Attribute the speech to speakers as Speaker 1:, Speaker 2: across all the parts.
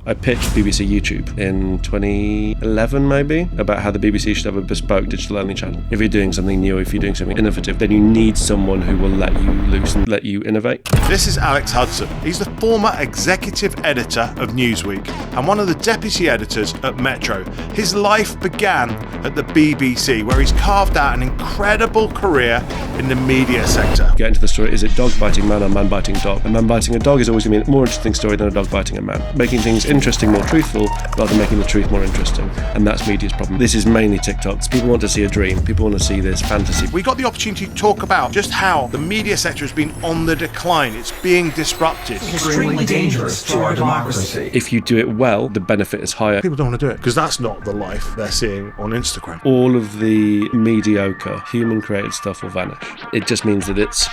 Speaker 1: I pitched BBC YouTube in 2011 maybe, about how the BBC should have a bespoke digital-only channel. If you're doing something new, if you're doing something innovative, then you need someone who will let you loose and let you innovate.
Speaker 2: This is Alex Hudson. He's the former executive editor of Newsweek and one of the deputy editors at Metro. His life began at the BBC, where he's carved out an incredible career in the media sector.
Speaker 1: Get into the story, is it dog biting man or man biting dog? A man biting a dog is always going to be a more interesting story than a dog biting a man. Making things interesting, more truthful, rather than making the truth more interesting. And that's media's problem. This is mainly TikToks. People want to see a dream. People want to see this fantasy.
Speaker 2: We got the opportunity to talk about just how the media sector has been on the decline. It's being disrupted.
Speaker 3: Extremely dangerous to our democracy.
Speaker 1: If you do it well, the benefit is higher.
Speaker 2: People don't want to do it because that's not the life they're seeing on Instagram.
Speaker 1: All of the mediocre, human-created stuff will vanish. It just means that it's...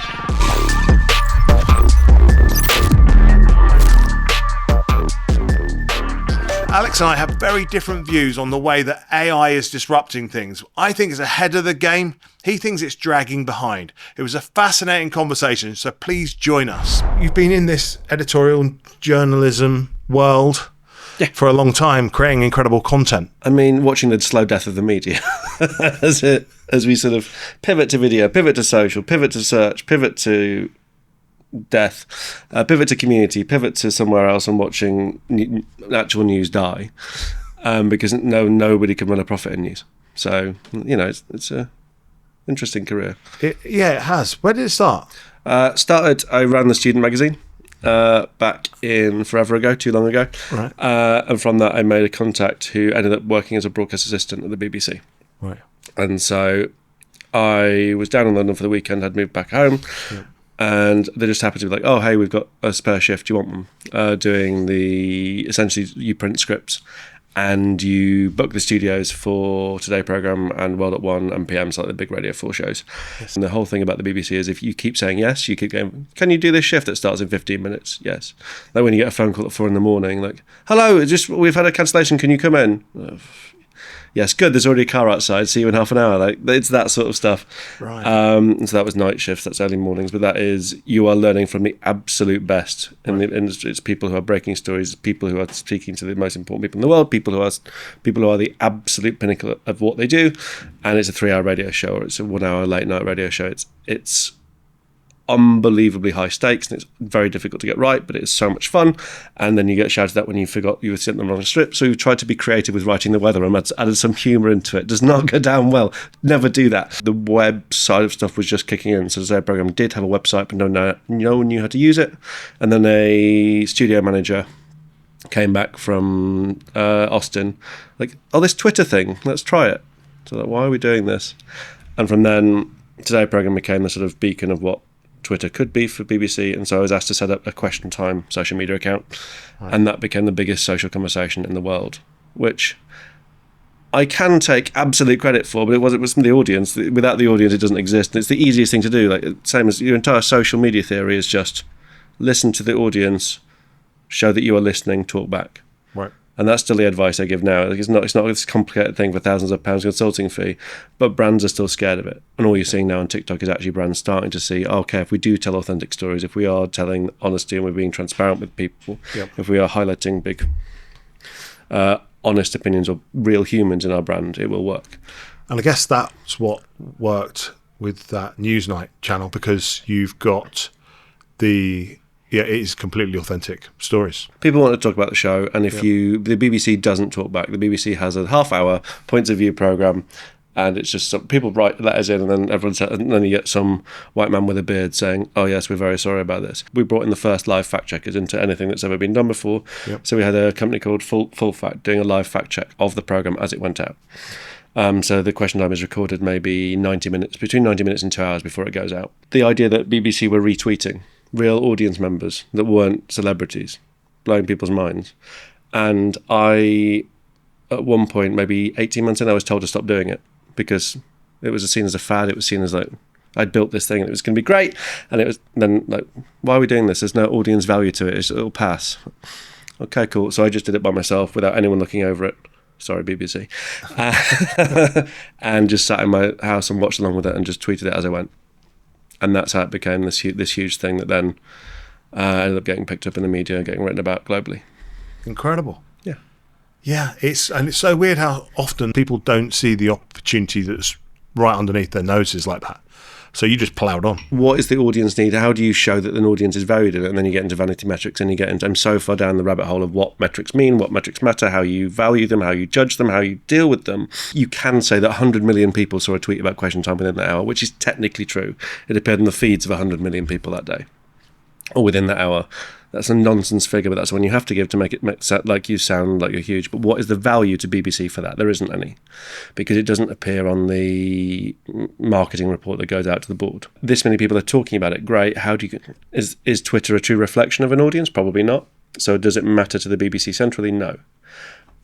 Speaker 2: Alex and I have very different views on the way that AI is disrupting things. I think it's ahead of the game. He thinks it's dragging behind. It was a fascinating conversation, so please join us. You've been in this editorial journalism world for a long time, creating incredible content.
Speaker 1: I mean, watching the slow death of the media as we sort of pivot to video, pivot to social, pivot to search, pivot to death, pivot to community, pivot to somewhere else, and watching actual news die, because nobody can run a profit in news. So, you know, it's a interesting career.
Speaker 2: It has. Where did it start?
Speaker 1: I ran the student magazine back in forever ago, too long ago.
Speaker 2: Right.
Speaker 1: And from that, I made a contact who ended up working as a broadcast assistant at the BBC.
Speaker 2: Right. And
Speaker 1: so I was down in London for the weekend, I'd moved back home. Yeah. And they just happened to be like, oh, hey, we've got a spare shift. Do you want them? Doing essentially, you print scripts and you book the studios for Today Programme and World at 1 and PMs, like the big Radio 4 shows. Yes. And the whole thing about the BBC is if you keep saying yes, you keep going, can you do this shift that starts in 15 minutes? Yes. Like when you get a phone call at 4 a.m, like, hello, we've had a cancellation. Can you come in? Yes, good. There's already a car outside. See you in half an hour. Like, it's that sort of stuff.
Speaker 2: Right.
Speaker 1: And so that was night shifts. That's early mornings. But that is, you are learning from the absolute best in the industry. It's people who are breaking stories, people who are speaking to the most important people in the world, people who are the absolute pinnacle of what they do. And it's a 3-hour radio show, or it's a 1-hour late night radio show. It's unbelievably high stakes, and it's very difficult to get right, but it's so much fun. And then you get shouted at when you forgot you were sitting on the wrong strip. So we've tried to be creative with writing the weather and added some humour into it. Does not go down well. Never do that. The web side of stuff was just kicking in. So the Today Programme did have a website, but no one knew how to use it. And then a studio manager came back from Austin, like, oh, this Twitter thing, let's try it. So like, why are we doing this? And from then, Today Programme became the sort of beacon of what Twitter could be for BBC, and so I was asked to set up a Question Time social media account, and that became the biggest social conversation in the world, which I can take absolute credit for, but it was from the audience. Without the audience, it doesn't exist. And it's the easiest thing to do. Like, same as your entire social media theory is just listen to the audience, show that you are listening, talk back.
Speaker 2: Right.
Speaker 1: And that's still the advice I give now. Like, it's not this complicated thing for thousands of pounds consulting fee, but brands are still scared of it. And all you're seeing now on TikTok is actually brands starting to see, okay, if we do tell authentic stories, if we are telling honesty and we're being transparent with people, if we are highlighting big, honest opinions of real humans in our brand, it will work.
Speaker 2: And I guess that's what worked with that Newsnight channel, because you've got it is completely authentic stories. People
Speaker 1: want to talk about the show, and if the BBC doesn't talk back, the BBC has a half-hour points of view programme, and it's just people write letters in, and then and then you get some white man with a beard saying, "Oh yes, we're very sorry about this." We brought in the first live fact checkers into anything that's ever been done before. Yep. So we had a company called Full Fact doing a live fact check of the programme as it went out. So the Question Time is recorded maybe 90 minutes, between 90 minutes and 2 hours before it goes out. The idea that BBC were retweeting real audience members that weren't celebrities, blowing people's minds. And I, at one point, maybe 18 months in, I was told to stop doing it because it was seen as a fad. It was seen as like, I'd built this thing and it was going to be great. And it was then like, why are we doing this? There's no audience value to it. It'll pass. Okay, cool. So I just did it by myself without anyone looking over it. Sorry, BBC. And just sat in my house and watched along with it and just tweeted it as I went. And that's how it became this huge thing that then ended up getting picked up in the media and getting written about globally.
Speaker 2: Incredible.
Speaker 1: Yeah.
Speaker 2: Yeah, it's so weird how often people don't see the opportunity that's right underneath their noses like that. So you just ploughed on.
Speaker 1: What is the audience need? How do you show that an audience is valued in it? And then you get into vanity metrics, and you get into, I'm so far down the rabbit hole of what metrics mean, what metrics matter, how you value them, how you judge them, how you deal with them. You can say that 100 million people saw a tweet about Question Time within that hour, which is technically true. It appeared in the feeds of 100 million people that day, or within that hour. That's a nonsense figure, but that's the one you have to give to make it sound like you sound like you're huge. But what is the value to BBC for that? There isn't any, because it doesn't appear on the marketing report that goes out to the board. This many people are talking about it. Great. How do you? Is Twitter a true reflection of an audience? Probably not. So does it matter to the BBC centrally? No.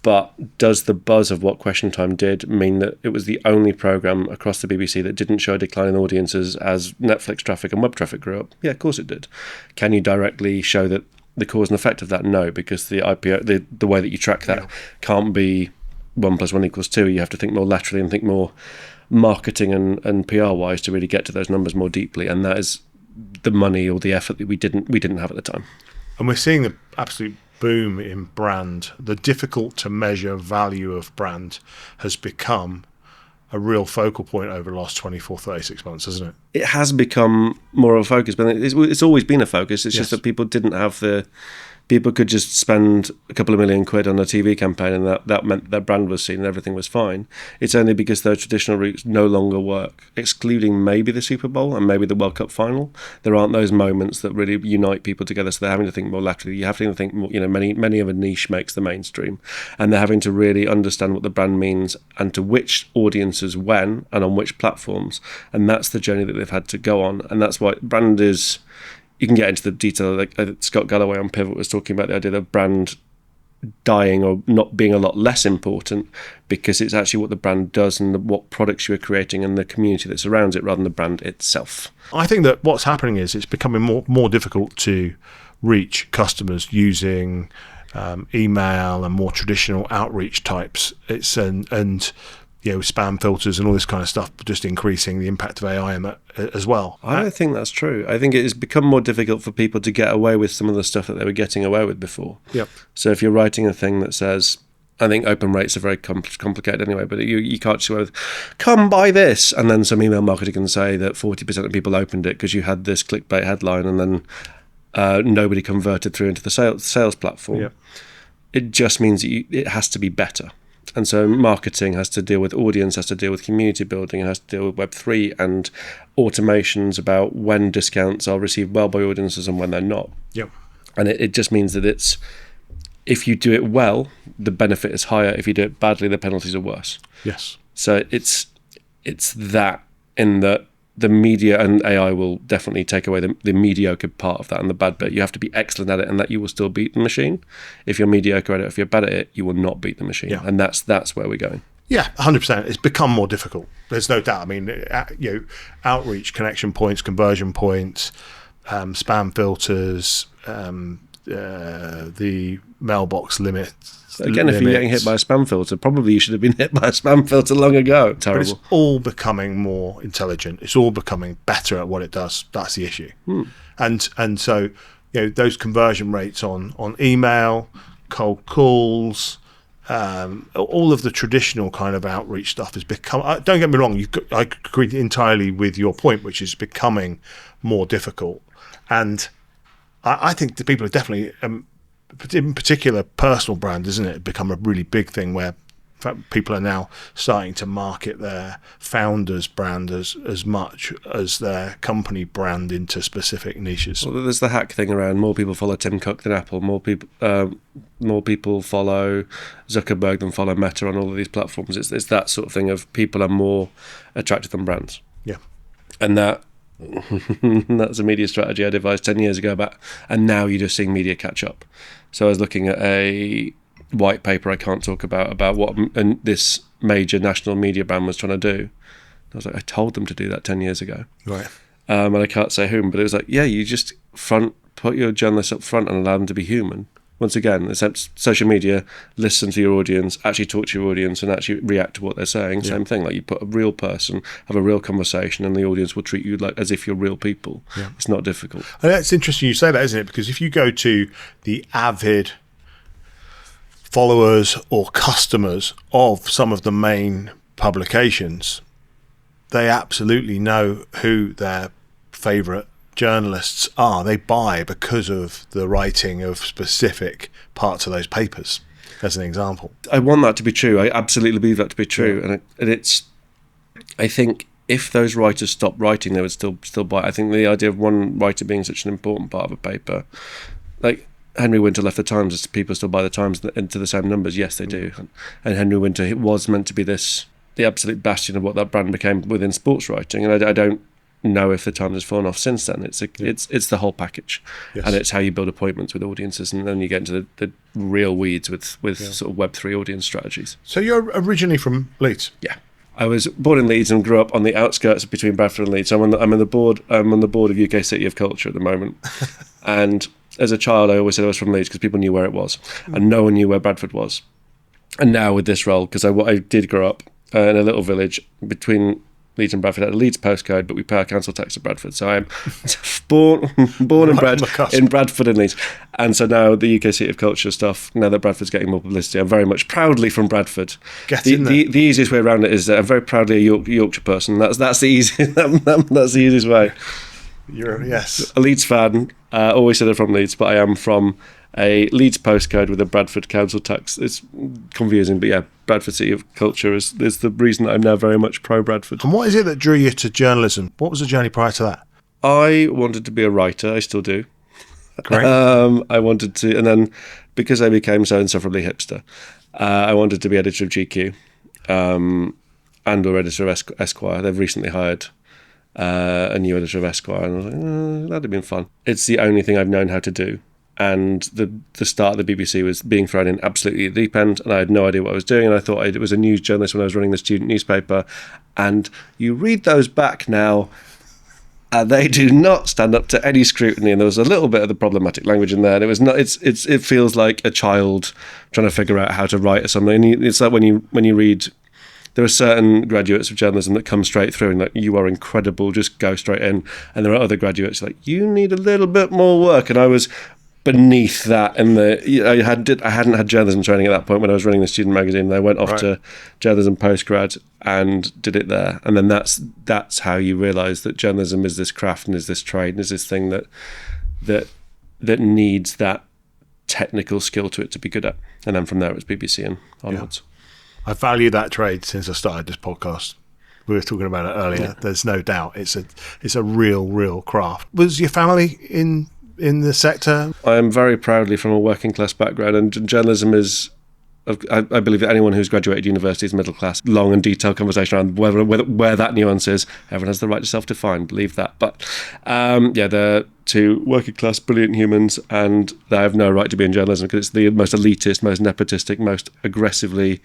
Speaker 1: But does the buzz of what Question Time did mean that it was the only programme across the BBC that didn't show a decline in audiences as Netflix traffic and web traffic grew up? Yeah, of course it did. Can you directly show that the cause and effect of that? No, because the IPO, the way that you track that can't be 1 + 1 = 2. You have to think more laterally and think more marketing and PR wise to really get to those numbers more deeply. And that is the money or the effort that we didn't have at the time.
Speaker 2: And we're seeing the absolute boom in brand. The difficult to measure value of brand has become a real focal point over the last 24, 36 months, hasn't it?
Speaker 1: It has become more of a focus, but it's always been a focus. It's just that people didn't have people could just spend a couple of million quid on a TV campaign, and that meant their brand was seen and everything was fine. It's only because those traditional routes no longer work, excluding maybe the Super Bowl and maybe the World Cup final. There aren't those moments that really unite people together, so they're having to think more laterally. You have to think more, many of a niche makes the mainstream, and they're having to really understand what the brand means and to which audiences when and on which platforms, and that's the journey that they've had to go on. And that's why brand is... You can get into the detail, like Scott Galloway on Pivot was talking about the idea of brand dying or not being a lot less important, because it's actually what the brand does and what products you're creating and the community that surrounds it rather than the brand itself.
Speaker 2: I think that what's happening is it's becoming more difficult to reach customers using email and more traditional outreach types. It's and spam filters and all this kind of stuff, just increasing the impact of AI in that as well.
Speaker 1: I don't think that's true. I think it has become more difficult for people to get away with some of the stuff that they were getting away with before.
Speaker 2: Yep.
Speaker 1: So if you're writing a thing that says, I think open rates are very complicated anyway, but you can't just go with, come buy this, and then some email marketer can say that 40% of people opened it because you had this clickbait headline, and then nobody converted through into the sales platform.
Speaker 2: Yep.
Speaker 1: It just means that it has to be better. And so marketing has to deal with audience, has to deal with community building, and has to deal with Web3 and automations about when discounts are received well by audiences and when they're not.
Speaker 2: Yep.
Speaker 1: And it just means that if you do it well, the benefit is higher. If you do it badly, the penalties are worse.
Speaker 2: Yes.
Speaker 1: So it's that in that the media and AI will definitely take away the mediocre part of that and the bad bit. You have to be excellent at it, and that you will still beat the machine. If you're mediocre at it, if you're bad at it, you will not beat the machine.
Speaker 2: Yeah.
Speaker 1: And that's where we're going.
Speaker 2: Yeah, 100%. It's become more difficult. There's no doubt. I mean, outreach, connection points, conversion points, spam filters, the mailbox limits.
Speaker 1: Again, if you're getting hit by a spam filter, probably you should have been hit by a spam filter long ago. Terrible.
Speaker 2: But it's all becoming more intelligent. It's all becoming better at what it does. That's the issue. And so, those conversion rates on email, cold calls, all of the traditional kind of outreach stuff has become. Don't get me wrong. I agree entirely with your point, which is becoming more difficult. And I think the people are definitely. In particular, personal brand, isn't it, become a really big thing where in fact, people are now starting to market their founder's brand as much as their company brand into specific niches.
Speaker 1: Well, there's the hack thing around more people follow Tim Cook than Apple, more people follow Zuckerberg than follow Meta on all of these platforms. It's that sort of thing of people are more attracted than brands.
Speaker 2: Yeah.
Speaker 1: And that's a media strategy I devised 10 years ago and now you're just seeing media catch up. So I was looking at a white paper I can't talk about what this major national media brand was trying to do. I was like, I told them to do that 10 years ago.
Speaker 2: Right.
Speaker 1: And I can't say whom, but it was like, yeah, you just put your journalists up front and allow them to be human. Once again, except social media, listen to your audience, actually talk to your audience and actually react to what they're saying. Yeah. Same thing, like you put a real person, have a real conversation, and the audience will treat you like as if you're real people. Yeah. It's not difficult.
Speaker 2: And that's interesting you say that, isn't it? Because if you go to the avid followers or customers of some of the main publications, they absolutely know who their favourite journalists are. They buy because of the writing of specific parts of those papers, as an example.
Speaker 1: I want that to be true. I absolutely believe that to be true.
Speaker 2: Yeah.
Speaker 1: And it's, I think if those writers stopped writing, they would still buy it. I think the idea of one writer being such an important part of a paper, like Henry Winter left the Times, as people still buy the Times into the same numbers. Yes, they do. And Henry Winter was meant to be the absolute bastion of what that brand became within sports writing. And I don't know if the Times has fallen off since then. It's the whole package.
Speaker 2: Yes.
Speaker 1: And it's how you build appointments with audiences, and then you get into the real weeds with sort of Web3 audience strategies.
Speaker 2: So you're originally from Leeds?
Speaker 1: Yeah. I was born in Leeds and grew up on the outskirts between Bradford and Leeds. I'm on the board of UK City of Culture at the moment. And as a child, I always said I was from Leeds because people knew where it was, and no one knew where Bradford was. And now with this role, because I did grow up in a little village between Leeds and Bradford, had a Leeds postcode, but we pay our council tax to Bradford. So I'm born and bred in Bradford and Leeds. And so now the UK City of Culture stuff, now that Bradford's getting more publicity, I'm very much proudly from Bradford.
Speaker 2: Get in there.
Speaker 1: The easiest way around it is I'm very proudly a Yorkshire person. That's the easy that's the easiest way.
Speaker 2: Yes.
Speaker 1: A Leeds fan, always said I'm from Leeds, but I am from a Leeds postcode with a Bradford council tax. It's confusing, but yeah, Bradford City of Culture is the reason that I'm now very much pro-Bradford.
Speaker 2: And what is it that drew you to journalism? What was the journey prior to that?
Speaker 1: I wanted to be a writer. I still do.
Speaker 2: Great.
Speaker 1: I wanted to, and then because I became so insufferably hipster, I wanted to be editor of GQ and/or editor of Esquire. They've recently hired a new editor of Esquire, and I was like, that'd have been fun. It's the only thing I've known how to do. And the start of the BBC was being thrown in absolutely at the deep end, and I had no idea what I was doing, and I thought I was a news journalist when I was running the student newspaper. And you read those back now, and they do not stand up to any scrutiny, and there was a little bit of the problematic language in there, and it was not. It feels like a child trying to figure out how to write or something. And it's like when you read. There are certain graduates of journalism that come straight through and like, you are incredible, just go straight in. And there are other graduates like, you need a little bit more work. And I was beneath that, and I hadn't had journalism training at that point when I was running the student magazine. And I went off to journalism postgrad and did it there. And then that's how you realise that journalism is this craft and is this trade and is this thing that needs that technical skill to it to be good at. And then from there it's BBC and onwards.
Speaker 2: Yeah. I value that trade since I started this podcast. We were talking about it earlier. Yeah. There's no doubt it's a real craft. Was your family in the sector?
Speaker 1: I am very proudly from a working class background, and journalism is. I believe that anyone who's graduated university is middle class. Long and detailed conversation around where that nuance is. Everyone has the right to self-define. Believe that, but they're two working class brilliant humans, and they have no right to be in journalism because it's the most elitist, most nepotistic, most aggressively,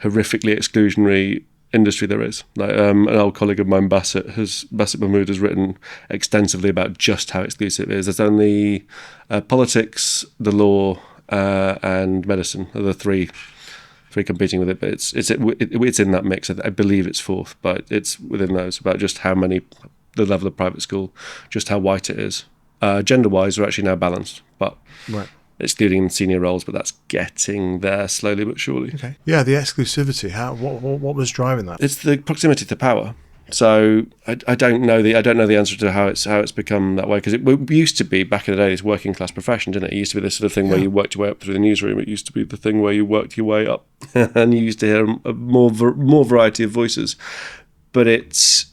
Speaker 1: horrifically exclusionary industry there is. Like an old colleague of mine, Bassett Mahmood, has written extensively about just how exclusive it is. There's only politics, the law, and medicine are the three competing with it, but it's in that mix. I believe it's fourth, but it's within those, about just how many, the level of private school, just how white it is. Gender-wise, we're actually now balanced, but excluding senior roles, but that's getting there slowly but surely.
Speaker 2: Okay. Yeah, the exclusivity. What was driving that?
Speaker 1: It's the proximity to power. So I don't know the answer to how it's become that way, because it used to be back in the day this working class profession, didn't it? It used to be this sort of thing where you worked your way up through the newsroom. It used to be the thing where you worked your way up, and you used to hear a more variety of voices. But it's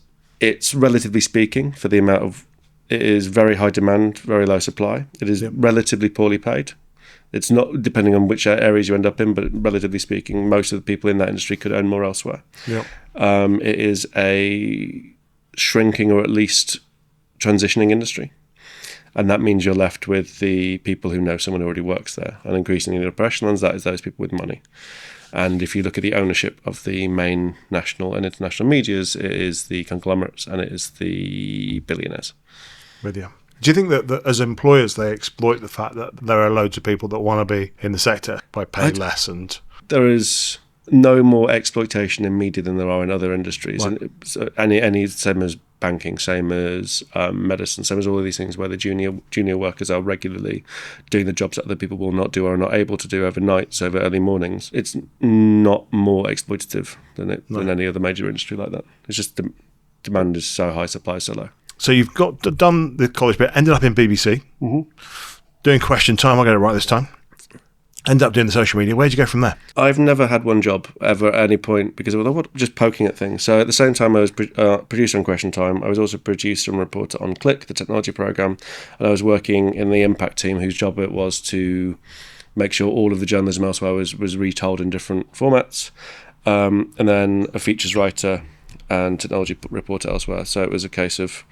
Speaker 1: relatively speaking, for the amount of, it is very high demand, very low supply. It is relatively poorly paid. It's not, depending on which areas you end up in, but relatively speaking, most of the people in that industry could earn more elsewhere.
Speaker 2: Yep.
Speaker 1: It is a shrinking or at least transitioning industry. And that means you're left with the people who know someone who already works there. And increasingly the oppression ones, that is those people with money. And if you look at the ownership of the main national and international medias, it is the conglomerates and it is the billionaires.
Speaker 2: With you. Do you think that as employers they exploit the fact that there are loads of people that want to be in the sector by paying less? And
Speaker 1: there is no more exploitation in media than there are in other industries.
Speaker 2: Right.
Speaker 1: And so any same as banking, same as medicine, same as all of these things where the junior workers are regularly doing the jobs that other people will not do or are not able to do overnight, over early mornings. It's not more exploitative than any other major industry like that. It's just the demand is so high, supply so low.
Speaker 2: So you've done the college bit, ended up in BBC, doing Question Time. I got it right this time. Ended up doing the social media. Where'd you go from there?
Speaker 1: I've never had one job ever at any point because I was just poking at things. So at the same time I was producer on Question Time, I was also producer and reporter on Click, the technology program, and I was working in the Impact team whose job it was to make sure all of the journalism elsewhere was retold in different formats, and then a features writer and technology reporter elsewhere. So it was a case of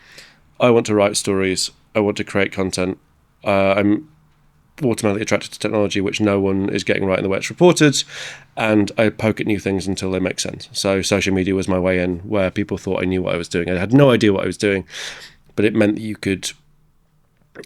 Speaker 1: I want to write stories, I want to create content, I'm automatically attracted to technology which no one is getting right in the way it's reported, and I poke at new things until they make sense. So social media was my way in, where people thought I knew what I was doing. I had no idea what I was doing, but it meant that you could,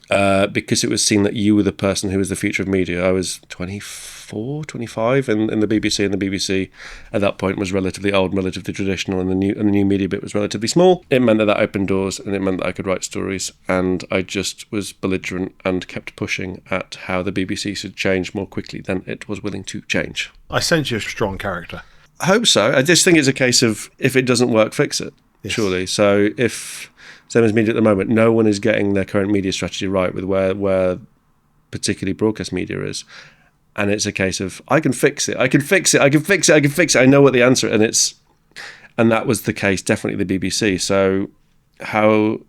Speaker 1: because it was seen that you were the person who was the future of media. I was 24, 25 in the BBC, and the BBC at that point was relatively old, relatively traditional, and the new media bit was relatively small. It meant that opened doors, and it meant that I could write stories, and I just was belligerent and kept pushing at how the BBC should change more quickly than it was willing to change.
Speaker 2: I sense you're a strong character.
Speaker 1: I hope so. I just think it's a case of if it doesn't work, fix it, surely. So if... Same as media at the moment, no one is getting their current media strategy right with where particularly broadcast media is. And it's a case of, I can fix it. I know what the answer is. And that was the case, definitely the BBC. So how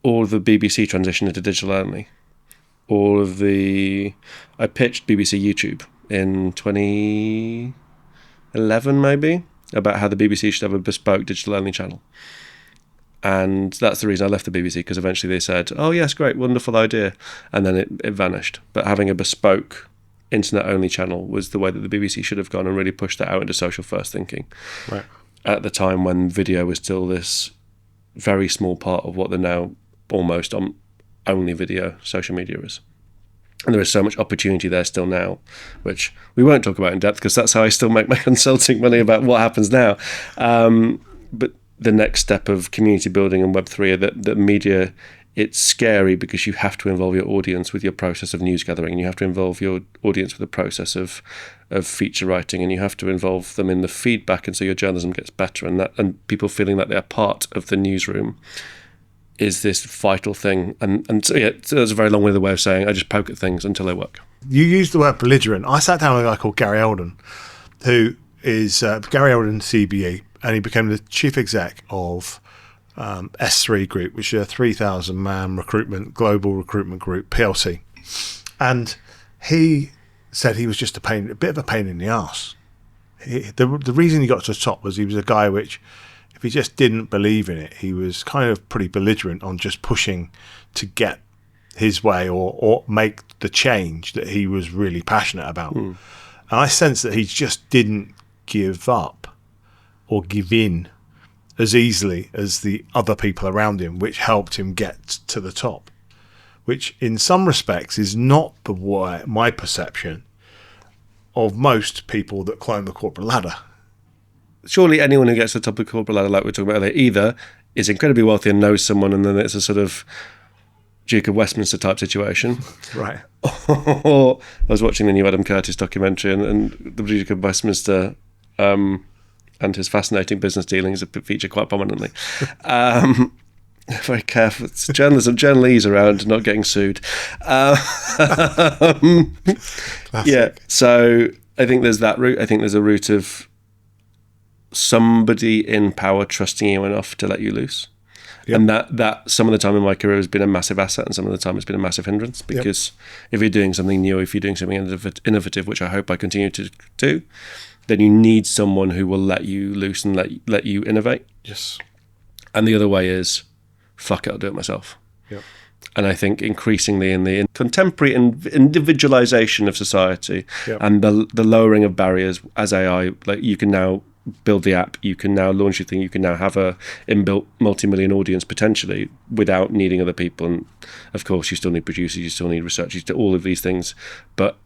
Speaker 1: all of the BBC transitioned into digital only. I pitched BBC YouTube in 2011 maybe, about how the BBC should have a bespoke digital only channel. And that's the reason I left the BBC, because eventually they said, oh yes, great, wonderful idea, and then it vanished. But having a bespoke internet-only channel was the way that the BBC should have gone, and really pushed that out into social first thinking.
Speaker 2: Right.
Speaker 1: At the time when video was still this very small part of what the now almost only video social media is. And there is so much opportunity there still now, which we won't talk about in depth, because that's how I still make my consulting money about what happens now. But the next step of community building and Web3, that media, it's scary because you have to involve your audience with your process of news gathering, and you have to involve your audience with the process of feature writing, and you have to involve them in the feedback, and so your journalism gets better, and people feeling that they're part of the newsroom is this vital thing. And so that's a very long-winded way of saying I just poke at things until they work.
Speaker 2: You used the word belligerent. I sat down with a guy called Gary Eldon, who is Gary Eldon CBE, and he became the chief exec of S3 Group, which is a 3,000-man global recruitment group, PLC. And he said he was just a bit of a pain in the arse. The reason he got to the top was he was a guy which, if he just didn't believe in it, he was kind of pretty belligerent on just pushing to get his way or make the change that he was really passionate about. And I sense that he just didn't give up or give in as easily as the other people around him, which helped him get to the top, which in some respects is not my perception of most people that climb the corporate ladder.
Speaker 1: Surely anyone who gets to the top of the corporate ladder, like we were talking about earlier, either is incredibly wealthy and knows someone, and then it's a sort of Duke of Westminster type situation.
Speaker 2: Right.
Speaker 1: Or I was watching the new Adam Curtis documentary, and the Duke of Westminster and his fascinating business dealings feature quite prominently. Very careful. It's journalese around, not getting sued. Yeah, so I think there's that route. I think there's a route of somebody in power trusting you enough to let you loose. Yep. And that some of the time in my career has been a massive asset, and some of the time it's been a massive hindrance, because if you're doing something new, if you're doing something innovative, which I hope I continue to do, then you need someone who will let you loose and let you innovate.
Speaker 2: Yes. And
Speaker 1: the other way is, fuck it, I'll do it myself.
Speaker 2: Yep.
Speaker 1: And I think increasingly in the contemporary individualization of society, and the lowering of barriers as AI, like you can now build the app, you can now launch your thing, you can now have a inbuilt multi-million audience potentially without needing other people. And of course you still need producers, you still need researchers, all of these things, but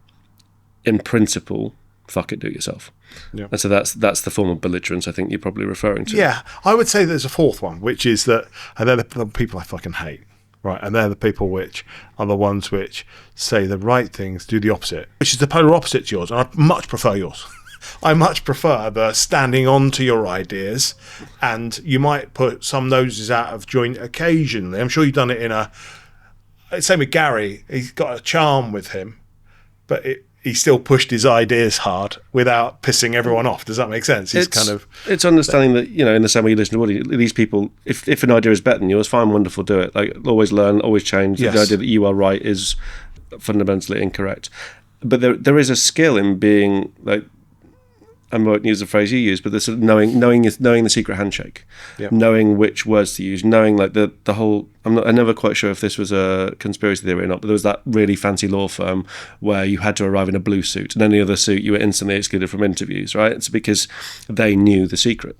Speaker 1: in principle fuck it, do it yourself.
Speaker 2: Yeah.
Speaker 1: And so that's the form of belligerence I think you're probably referring to.
Speaker 2: Yeah, I would say there's a fourth one, which is that, and they're the people I fucking hate, right? And they're the people which are the ones which say the right things, do the opposite, which is the polar opposite to yours. And I much prefer yours. I much prefer the standing on to your ideas, and you might put some noses out of joint occasionally. I'm sure you've done it in a... Same with Gary. He's got a charm with him, but he still pushed his ideas hard without pissing everyone off. Does that make sense?
Speaker 1: It's understanding that, in the same way you listen to these people, if an idea is better than yours, fine, wonderful, do it. Like, always learn, always change.
Speaker 2: Yes.
Speaker 1: The idea that you are right is fundamentally incorrect. But there is a skill in being like, I won't use the phrase you use, but this sort of knowing the secret handshake,
Speaker 2: Yep.
Speaker 1: knowing which words to use, knowing like the whole. I'm never quite sure if this was a conspiracy theory or not, but there was that really fancy law firm where you had to arrive in a blue suit, and any other suit you were instantly excluded from interviews. Right? It's because they knew the secret.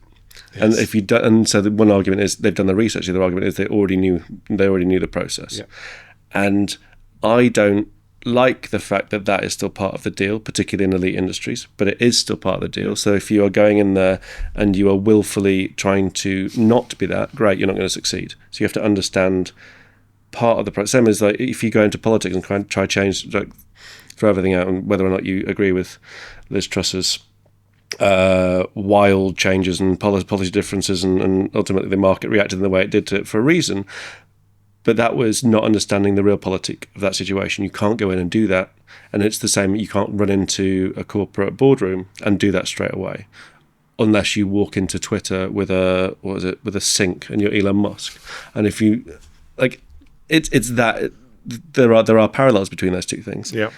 Speaker 1: Yes. And if you don't, and so the one argument is they've done the research. The other argument is they already knew the process.
Speaker 2: Yep.
Speaker 1: And I don't like the fact that is still part of the deal, particularly in elite industries, but it is still part of the deal. So if you are going in there and you are willfully trying to not be that, great, you're not going to succeed. So you have to understand part of the process. Same as like if you go into politics and try to change, like, throw everything out, and whether or not you agree with Liz Truss's wild changes and policy differences, and ultimately the market reacted in the way it did to it for a reason. But that was not understanding the real politic of that situation. You can't go in and do that. And it's the same, you can't run into a corporate boardroom and do that straight away, unless you walk into Twitter with a sink and you're Elon Musk. And if you, like, it's that, there are parallels between those two things.
Speaker 2: Yeah.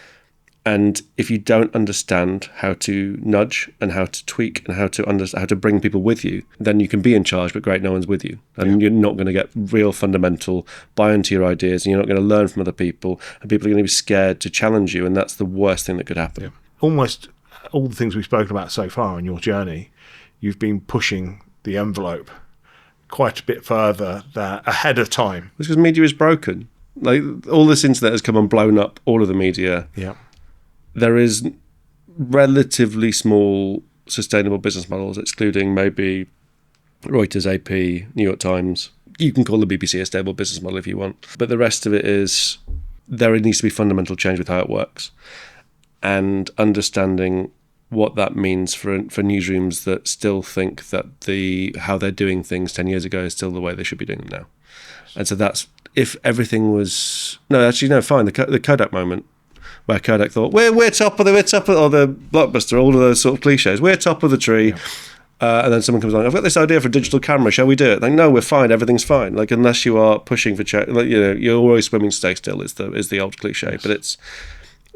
Speaker 1: And if you don't understand how to nudge and how to tweak and how to bring people with you, then you can be in charge, but great, no one's with you. And you're not going to get real fundamental buy into your ideas, and you're not going to learn from other people, and people are going to be scared to challenge you, and that's the worst thing that could happen.
Speaker 2: Yeah. Almost all the things we've spoken about so far in your journey, you've been pushing the envelope quite a bit further ahead of time.
Speaker 1: It's because media is broken. Like, all this internet has come and blown up all of the media.
Speaker 2: Yeah.
Speaker 1: There is relatively small sustainable business models, excluding maybe Reuters, AP, New York Times. You can call the BBC a stable business model if you want. But the rest of it is, there needs to be fundamental change with how it works. And understanding what that means for newsrooms that still think that how they're doing things 10 years ago is still the way they should be doing them now. And so that's, if everything was... No, actually, no, fine. The Kodak moment, where Kodak thought, we're top of the Blockbuster, all of those sort of cliches. We're top of the tree. Yeah. And then someone comes along, I've got this idea for a digital camera. Shall we do it? Like, no, we're fine. Everything's fine. Like, unless you are pushing for change, like, you're always swimming to stay still is the old cliche. Yes. But it's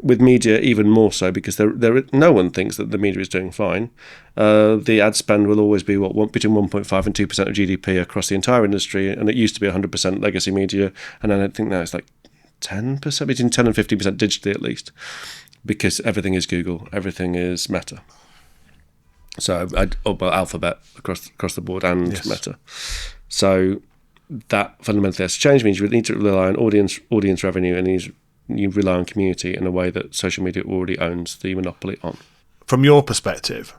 Speaker 1: with media even more so, because no one thinks that the media is doing fine. The ad spend will always be between 1.5 and 2% of GDP across the entire industry, and it used to be 100% legacy media, and I don't think now it's like 10%, between 10 and 15% digitally at least, because everything is Google, everything is Meta. So Alphabet across the board, and yes. Meta. So that fundamentally has to change. Means you need to rely on audience revenue, and you rely on community in a way that social media already owns the monopoly on.
Speaker 2: From your perspective,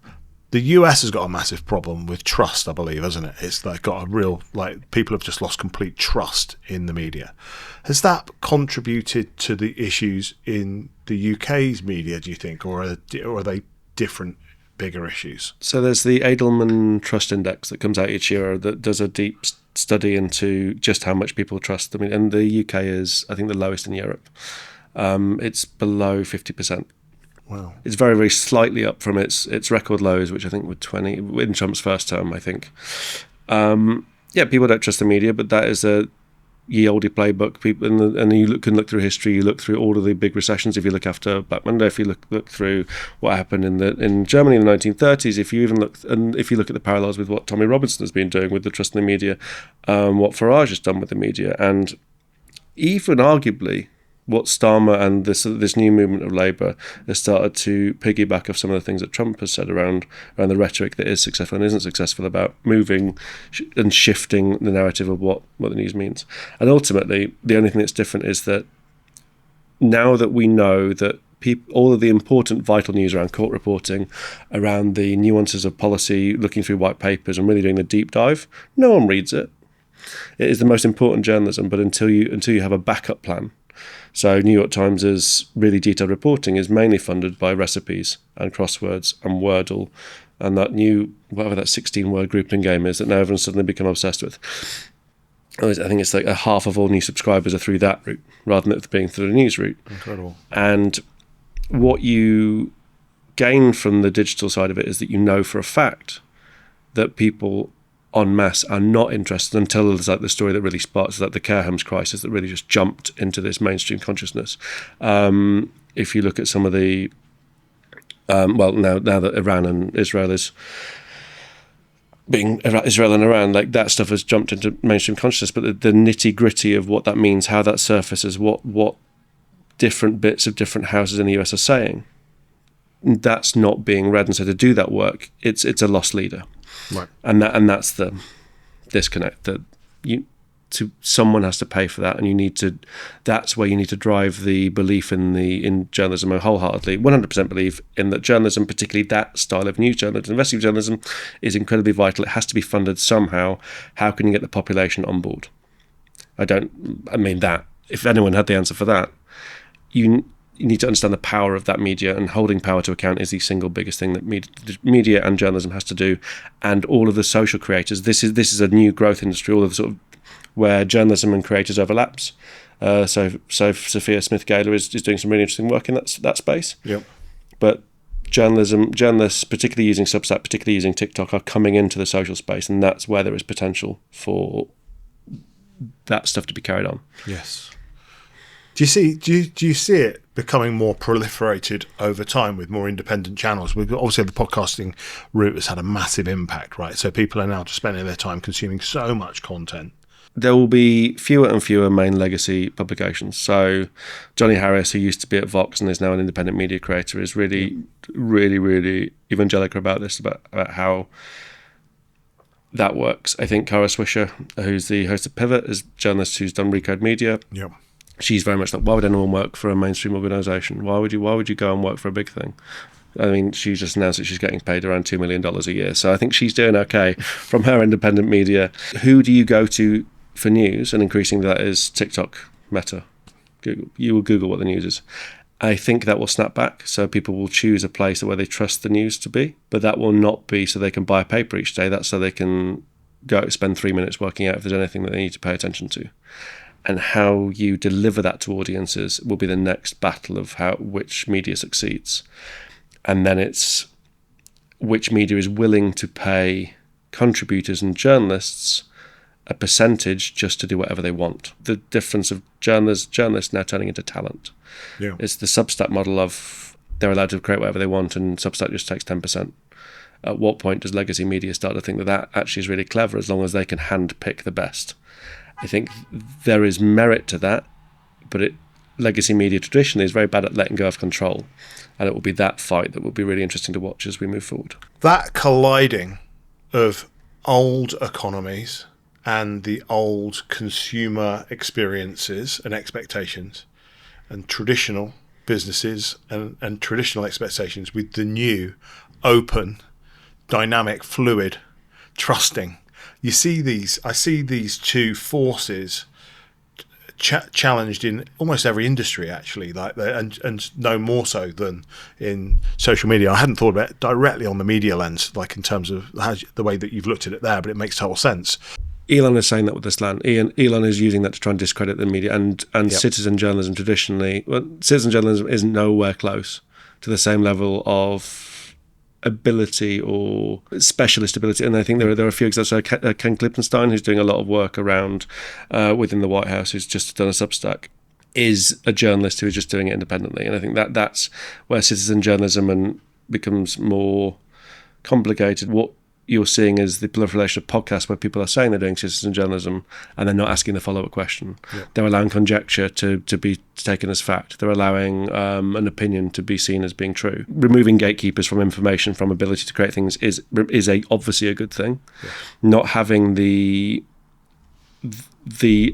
Speaker 2: the US has got a massive problem with trust, I believe, hasn't it? It's like got a real, like, people have just lost complete trust in the media. Has that contributed to the issues in the UK's media, do you think, or are they different, bigger issues?
Speaker 1: So there's the Edelman Trust Index that comes out each year that does a deep study into just how much people trust them, and the UK is, I think, the lowest in Europe. It's below 50%.
Speaker 2: Wow.
Speaker 1: It's very, very slightly up from its record lows, which I think were 20 in Trump's first term, I think. People don't trust the media, but that is a ye olde playbook. People, and you can look through history. You look through all of the big recessions. If you look after Black Monday, if you look through what happened in Germany in the 1930s, if you look at the parallels with what Tommy Robinson has been doing with the trust in the media, what Farage has done with the media, and even arguably what Starmer and this new movement of Labour has started to piggyback off some of the things that Trump has said around the rhetoric that is successful and isn't successful about moving and shifting the narrative of what the news means. And ultimately, the only thing that's different is that now that we know that all of the important vital news around court reporting, around the nuances of policy, looking through white papers and really doing the deep dive, no one reads it. It is the most important journalism, but until you have a backup plan. So New York Times' really detailed reporting is mainly funded by recipes and crosswords and Wordle and that new, whatever that 16-word grouping game is that now everyone's suddenly become obsessed with. I think it's like a half of all new subscribers are through that route rather than it being through the news route.
Speaker 2: Incredible.
Speaker 1: And what you gain from the digital side of it is that you know for a fact that people en masse are not interested until there's like the story that really sparks, like the care homes crisis that really just jumped into this mainstream consciousness. If you look at some of the now that Iran and Israel is being Israel and Iran, like that stuff has jumped into mainstream consciousness, but the nitty gritty of what that means, how that surfaces, what different bits of different houses in the US are saying, that's not being read. And so to do that work, it's a lost leader.
Speaker 2: Right.
Speaker 1: And that's the disconnect, that someone has to pay for that, and that's where you need to drive the belief in journalism. I wholeheartedly 100% believe in that journalism, particularly that style of news journalism, investigative journalism, is incredibly vital. It has to be funded somehow. How can you get the population on board? That if anyone had the answer for that, you need to understand the power of that media, and holding power to account is the single biggest thing that media and journalism has to do. And all of the social creators, this is a new growth industry, all of the sort of where journalism and creators overlaps. So Sophia Smith-Gaylor is doing some really interesting work in that space.
Speaker 2: Yep.
Speaker 1: But journalists, particularly using Substack, particularly using TikTok, are coming into the social space, and that's where there is potential for that stuff to be carried on.
Speaker 2: Yes. Do you see it becoming more proliferated over time with more independent channels? Obviously the podcasting route has had a massive impact, right? So people are now just spending their time consuming so much content.
Speaker 1: There will be fewer and fewer main legacy publications. So Johnny Harris, who used to be at Vox and is now an independent media creator, is really, really, really evangelical about this, about how that works. I think Kara Swisher, who's the host of Pivot, is a journalist who's done Recode Media.
Speaker 2: Yep.
Speaker 1: She's very much like, why would anyone work for a mainstream organisation? Why would you go and work for a big thing? I mean, she just announced that she's getting paid around $2 million a year. So I think she's doing okay from her independent media. Who do you go to for news? And increasingly that is TikTok, Meta, Google. You will Google what the news is. I think that will snap back. So people will choose a place where they trust the news to be. But that will not be so they can buy a paper each day. That's so they can go spend 3 minutes working out if there's anything that they need to pay attention to. And how you deliver that to audiences will be the next battle of which media succeeds. And then it's which media is willing to pay contributors and journalists a percentage just to do whatever they want. The difference of journalists now turning into talent.
Speaker 2: Yeah.
Speaker 1: It's the Substack model of they're allowed to create whatever they want and Substack just takes 10%. At what point does legacy media start to think that actually is really clever as long as they can hand pick the best? I think there is merit to that, but legacy media traditionally is very bad at letting go of control, and it will be that fight that will be really interesting to watch as we move forward.
Speaker 2: That colliding of old economies and the old consumer experiences and expectations and traditional businesses and traditional expectations with the new, open, dynamic, fluid, trusting. I see these two forces challenged in almost every industry, actually, and no more so than in social media. I hadn't thought about it directly on the media lens, like in terms of the way that you've looked at it there, but it makes total sense.
Speaker 1: Elon is saying that with the slant. Elon is using that to try and discredit the media and
Speaker 2: Yep.
Speaker 1: citizen journalism traditionally. Well, citizen journalism is nowhere close to the same level of ability or specialist ability, and I think there are a few examples. So Ken Klippenstein, who's doing a lot of work around within the White House, who's just done a Substack, is a journalist who is just doing it independently, and I think that's where citizen journalism becomes more complicated. What you're seeing is the proliferation of podcasts where people are saying they're doing citizen journalism and they're not asking the follow-up question. Yeah. They're allowing conjecture to be taken as fact. They're allowing an opinion to be seen as being true. Removing gatekeepers from information, from ability to create things is obviously a good thing. Yeah. Not having the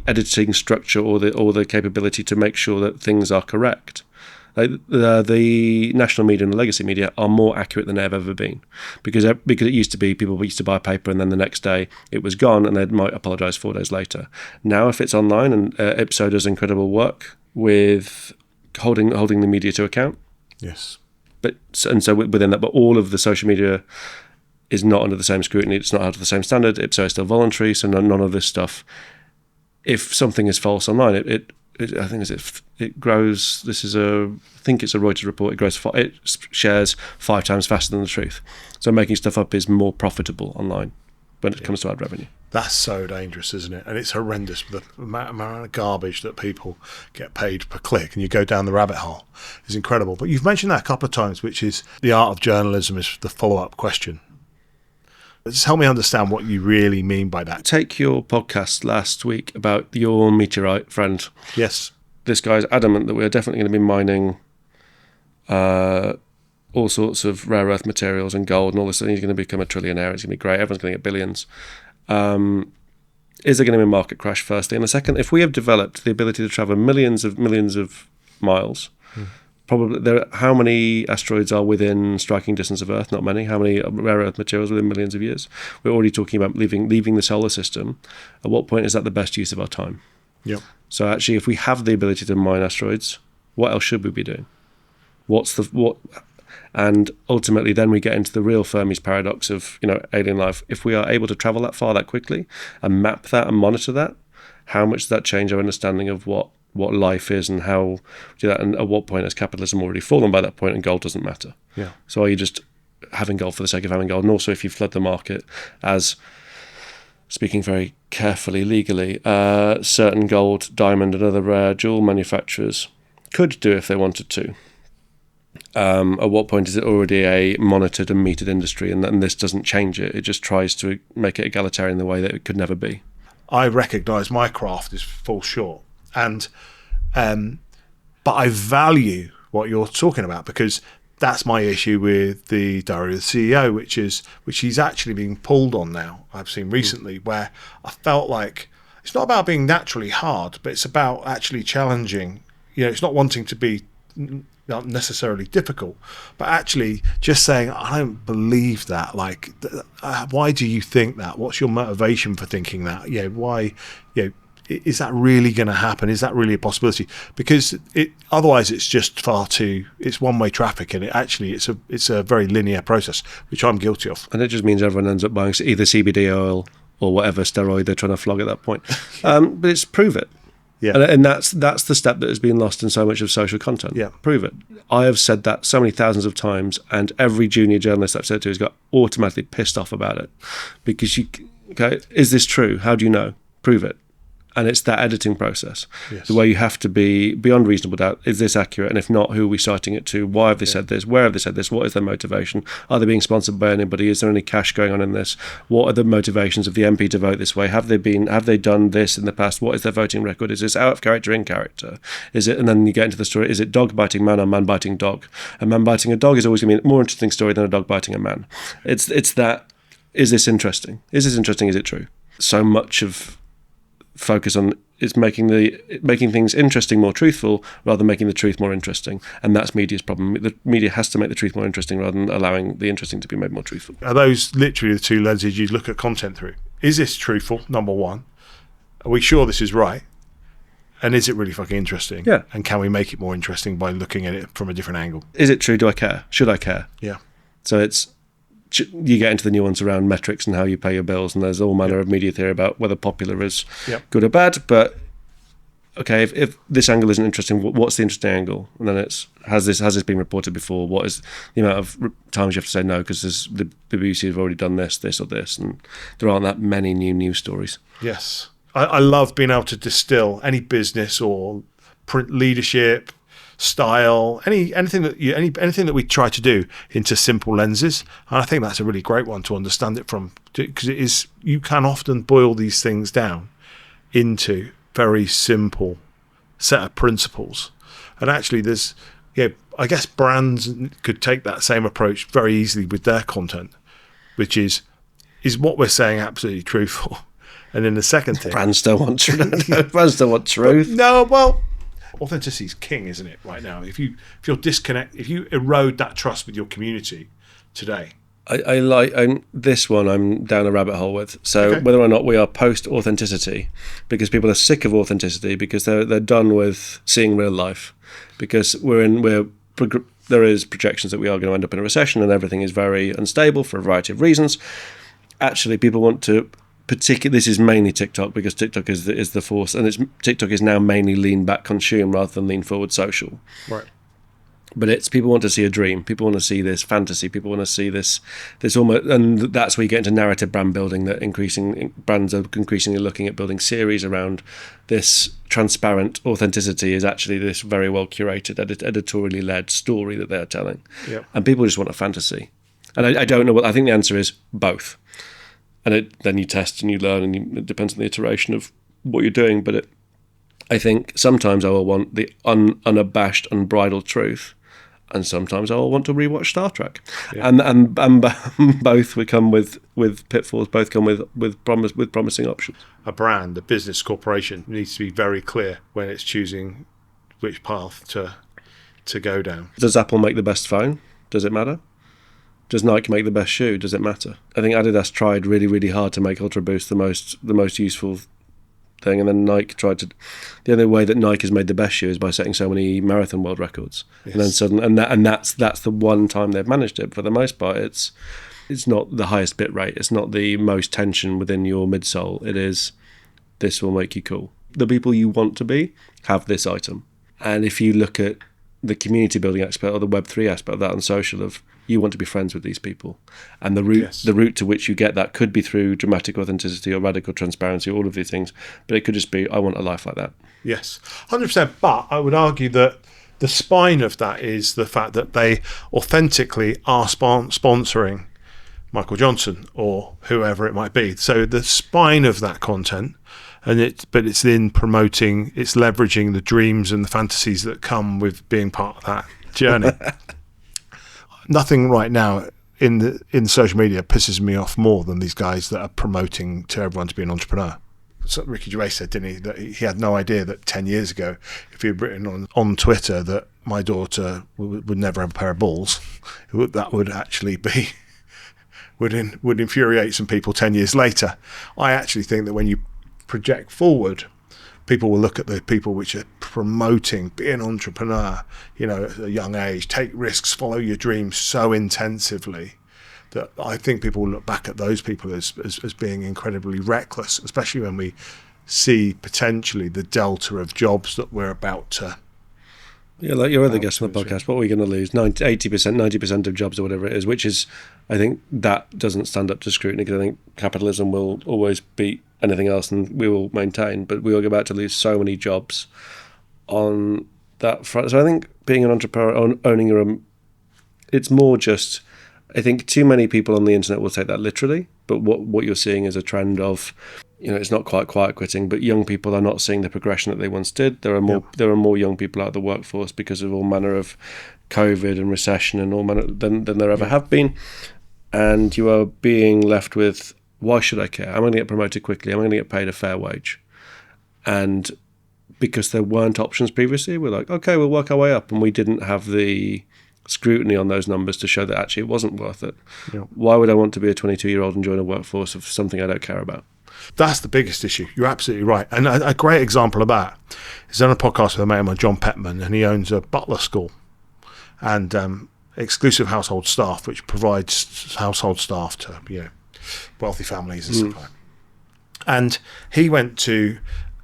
Speaker 1: editing structure or the capability to make sure that things are correct Like the national media and the legacy media are more accurate than they've ever been, because it used to be people used to buy a paper and then the next day it was gone and they might apologise 4 days later. Now, if it's online, and Ipso does incredible work with holding the media to account.
Speaker 2: Yes.
Speaker 1: So within that, but all of the social media is not under the same scrutiny. It's not held to the same standard. Ipso is still voluntary, so none of this stuff. If something is false online, I think it grows. I think it's a Reuters report. It shares 5 times faster than the truth. So making stuff up is more profitable online when it comes to ad revenue.
Speaker 2: That's so dangerous, isn't it? And it's horrendous, the amount of garbage that people get paid per click, and you go down the rabbit hole is incredible. But you've mentioned that a couple of times, which is the art of journalism is the follow-up question. Just help me understand what you really mean by that.
Speaker 1: Take your podcast last week about your meteorite friend.
Speaker 2: Yes.
Speaker 1: This guy's adamant that we're definitely going to be mining all sorts of rare earth materials and gold and all this, and he's going to become a trillionaire. It's going to be great. Everyone's going to get billions. Is there going to be a market crash, firstly? And the second, if we have developed the ability to travel millions of miles, probably how many asteroids are within striking distance of Earth? Not many. How many rare earth materials within millions of years? We're already talking about leaving the solar system. At what point is that the best use of our time?
Speaker 2: Yep.
Speaker 1: So actually, if we have the ability to mine asteroids, what else should we be doing? And ultimately, then we get into the real Fermi's paradox of alien life. If we are able to travel that far that quickly and map that and monitor that, how much does that change our understanding of what life is and how we do that? And at what point has capitalism already fallen by that point and gold doesn't matter?
Speaker 2: Yeah.
Speaker 1: So are you just having gold for the sake of having gold? And also, if you flood the market, as speaking very carefully legally, certain gold, diamond, and other rare jewel manufacturers could do if they wanted to. At what point is it already a monitored and metered industry, and this doesn't change it? It just tries to make it egalitarian in the way that it could never be.
Speaker 2: I recognise my craft is falls short, and but I value what you're talking about, because that's my issue with the Diary of the CEO, which he's actually being pulled on now. I've seen recently where I felt like it's not about being naturally hard, but it's about actually challenging. It's not wanting to be not necessarily difficult, but actually just saying, I don't believe that. Like, why do you think that? What's your motivation for thinking that? Why? Is that really going to happen? Is that really a possibility? Because otherwise it's just it's one-way traffic, and it's a very linear process, which I'm guilty of.
Speaker 1: And it just means everyone ends up buying either CBD oil or whatever steroid they're trying to flog at that point. But it's prove it.
Speaker 2: Yeah.
Speaker 1: And that's the step that has been lost in so much of social content.
Speaker 2: Yeah.
Speaker 1: Prove it. I have said that so many thousands of times, and every junior journalist I've said it to has got automatically pissed off about it. Because is this true? How do you know? Prove it. And it's that editing process,
Speaker 2: yes.
Speaker 1: where you have to be beyond reasonable doubt. Is this accurate? And if not, who are we citing it to? Why have they said this? Where have they said this? What is their motivation? Are they being sponsored by anybody? Is there any cash going on in this? What are the motivations of the MP to vote this way? Have they done this in the past? What is their voting record? Is this out of character, in character? Is it? And then you get into the story. Is it dog biting man or man biting dog? A man biting a dog is always going to be a more interesting story than a dog biting a man. It's that. Is this interesting? Is this interesting? Is it true? So much of focus on is making things interesting more truthful rather than making the truth more interesting, and that's media's problem. The media has to make the truth more interesting rather than allowing the interesting to be made more truthful.
Speaker 2: Are those literally the two lenses you look at content through? Is this truthful, number one? Are we sure this is right? And is it really fucking interesting?
Speaker 1: Yeah.
Speaker 2: And can we make it more interesting by looking at it from a different angle?
Speaker 1: Is it true? Do I care? Should I care?
Speaker 2: Yeah.
Speaker 1: So you get into the nuance around metrics and how you pay your bills, and there's all manner of media theory about whether popular is good or bad. But okay, if this angle isn't interesting, what's the interesting angle? And then has this been reported before? What is the amount of times you have to say no because the BBC have already done this or this, and there aren't that many new news stories.
Speaker 2: Yes, I love being able to distill any business or print leadership style, anything that we try to do into simple lenses, and I think that's a really great one to understand it from, because you can often boil these things down into very simple set of principles, and actually there's I guess brands could take that same approach very easily with their content, which is what we're saying absolutely truthful? And then the second thing,
Speaker 1: brands don't want truth. Brands don't want truth.
Speaker 2: No, well, authenticity is king, isn't it? Right now, if you erode that trust with your community today.
Speaker 1: I like this one. I'm down a rabbit hole with. So
Speaker 2: Okay.
Speaker 1: whether or not we are post authenticity, because people are sick of authenticity, because they're done with seeing real life, because there is projections that we are going to end up in a recession and everything is very unstable for a variety of reasons. Actually, people want to this is mainly TikTok, because TikTok is the force, and TikTok is now mainly lean back consume rather than lean forward social.
Speaker 2: Right.
Speaker 1: But it's people want to see a dream. People want to see this fantasy. People want to see this almost, and that's where you get into narrative brand building. That brands are increasingly looking at building series around this transparent authenticity is actually this very well curated, editorially led story that they are telling.
Speaker 2: Yep.
Speaker 1: And people just want a fantasy. And I don't know I think the answer is both. And then you test and you learn, and it depends on the iteration of what you're doing. But I think sometimes I will want the unabashed, unbridled truth. And sometimes I'll want to rewatch Star Trek, and both will come with pitfalls. Both come with promising options.
Speaker 2: A brand, a business corporation needs to be very clear when it's choosing which path to go down.
Speaker 1: Does Apple make the best phone? Does it matter? Does Nike make the best shoe? Does it matter? I think Adidas tried really, really hard to make Ultra Boost the most useful thing, and then Nike tried to. The only way that Nike has made the best shoe is by setting so many marathon world records,
Speaker 2: Yes.
Speaker 1: and then suddenly, that's the one time they've managed it. For the most part, it's not the highest bit rate. It's not the most tension within your midsole. It is, this will make you cool. The people you want to be have this item, and if you look at the community building aspect or the Web3 aspect of that on social, of you want to be friends with these people, and the route to which you get that could be through dramatic authenticity or radical transparency, all of these things, but it could just be, I want a life like that.
Speaker 2: Yes, 100%. But I would argue that the spine of that is the fact that they authentically are sponsoring Michael Johnson or whoever it might be. So the spine of that content, but it's in promoting, it's leveraging the dreams and the fantasies that come with being part of that journey. Nothing right now in social media pisses me off more than these guys that are promoting to everyone to be an entrepreneur. So Ricky Gervais said, didn't he, that he had no idea that 10 years ago, if he had written on Twitter that my daughter would never have a pair of balls, that would actually be would infuriate some people 10 years later. I actually think that when you project forward, people will look at the people which are promoting being an entrepreneur, at a young age, take risks, follow your dreams so intensively, that I think people will look back at those people as being incredibly reckless, especially when we see potentially the delta of jobs that we're about to.
Speaker 1: Yeah, like your other guest on the podcast, what are we going to lose? 80%, 90% of jobs or whatever it is, which is, I think that doesn't stand up to scrutiny, because I think capitalism will always beat anything else, and we will maintain, but we are about to lose so many jobs on that front. So I think being an entrepreneur, owning your own, it's more just, I think too many people on the internet will take that literally, but what you're seeing is a trend of, it's not quite quiet quitting, but young people are not seeing the progression that they once did. There are more young people out of the workforce because of all manner of COVID and recession and all manner than there ever have been, and you are being left with, why should I care? I'm going to get promoted quickly. I'm going to get paid a fair wage. And because there weren't options previously, we're like, okay, we'll work our way up. And we didn't have the scrutiny on those numbers to show that actually it wasn't worth it. Yeah. Why would I want to be a 22-year-old and join a workforce of something I don't care about?
Speaker 2: That's the biggest issue. You're absolutely right. And a great example of that is on a podcast with a mate of mine, John Petman, and he owns a butler school and exclusive household staff, which provides household staff to, wealthy families and stuff like that. And he went to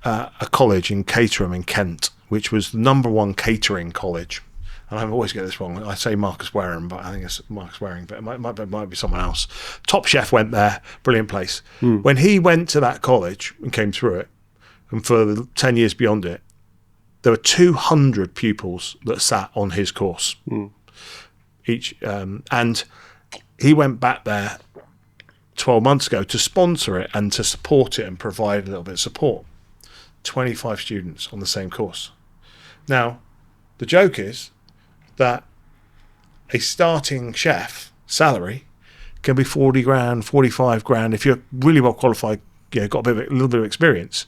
Speaker 2: a college in Caterham in Kent, which was the #1 catering college. And I always get this wrong. I say Marcus Wareham, but I think it's Marcus Waring, but it might be someone else. Top Chef went there, brilliant place. When he went to that college and came through it, and for the 10 years beyond it, there were 200 pupils that sat on his course each. And he went back there 12 months ago to sponsor it and to support it and provide a little bit of support. 25 students on the same course. Now, the joke is that a starting chef salary can be 40 grand, 45 grand if you're really well qualified, got a little bit of experience.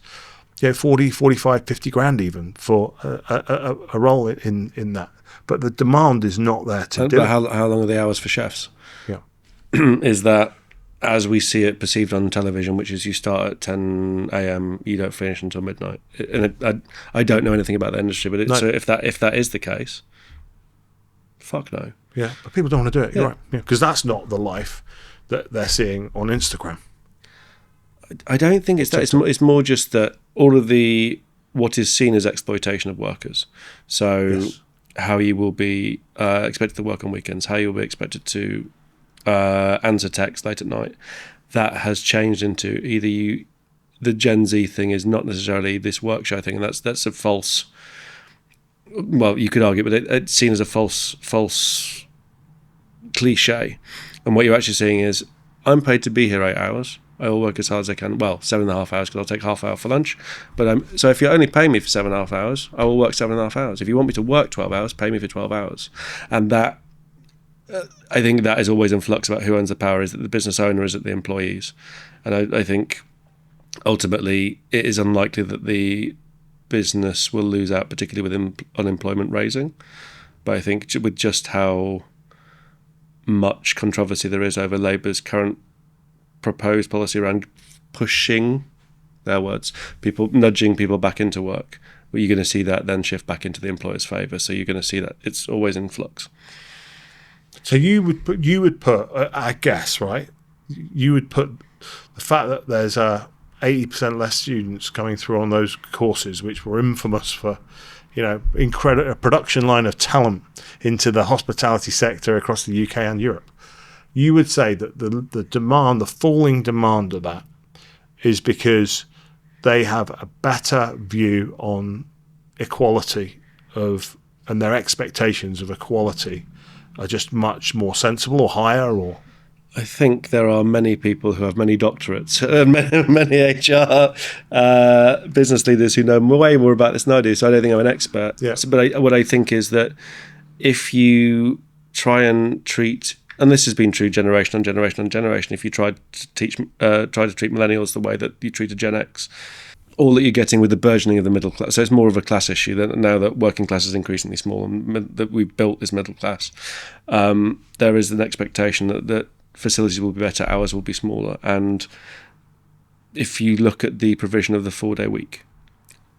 Speaker 2: 40, 45, 50 grand even for a role in that. But the demand is not there to do
Speaker 1: But
Speaker 2: it.
Speaker 1: how long are the hours for chefs?
Speaker 2: Yeah.
Speaker 1: Is that, as we see it perceived on television, which is you start at 10 a.m., you don't finish until midnight. And I don't know anything about the industry, but
Speaker 2: No.
Speaker 1: so if that is the case, fuck no.
Speaker 2: Yeah, but people don't want to do it. You're
Speaker 1: Yeah.
Speaker 2: right. Yeah, because that's not the life that they're seeing on Instagram.
Speaker 1: I don't think it's that. It's more just that all of what is seen as exploitation of workers. So
Speaker 2: Yes.
Speaker 1: how you will be expected to work on weekends, how you will be expected to answer text late at night, that has changed into either the Gen Z thing is not necessarily this work show thing, and that's a false. Well, you could argue, but it's seen as a false cliche. And what you're actually seeing is, I'm paid to be here 8 hours. I will work as hard as I can. Well, 7.5 hours because I'll take half hour for lunch. But so if you're only paying me for 7.5 hours, I will work 7.5 hours. If you want me to work 12 hours, pay me for 12 hours. And that, I think that is always in flux about who owns the power. Is it the business owner? Is it the employees? And I think ultimately it is unlikely that the business will lose out, particularly with unemployment raising. But I think with just how much controversy there is over Labour's current proposed policy around pushing, their words, nudging people back into work, well, you're going to see that then shift back into the employer's favour. So you're going to see that it's always in flux.
Speaker 2: So you would put, I guess, right? You would put the fact that there's 80% less students coming through on those courses, which were infamous for, incredible a production line of talent into the hospitality sector across the UK and Europe. You would say that the demand, the falling demand of that, is because they have a better view on equality and their expectations of equality are just much more sensible or higher, or
Speaker 1: I think there are many people who have many doctorates, many HR business leaders who know way more about this than I do, so I don't think I'm an expert.
Speaker 2: Yeah.
Speaker 1: But what I think is that if you try and treat, and this has been true generation on generation on generation, if you try to treat millennials the way that you treated Gen X, all that you're getting with the burgeoning of the middle class. So it's more of a class issue now that working class is increasingly small and that we've built this middle class. There is an expectation that facilities will be better, hours will be smaller. And if you look at the provision of the 4-day week,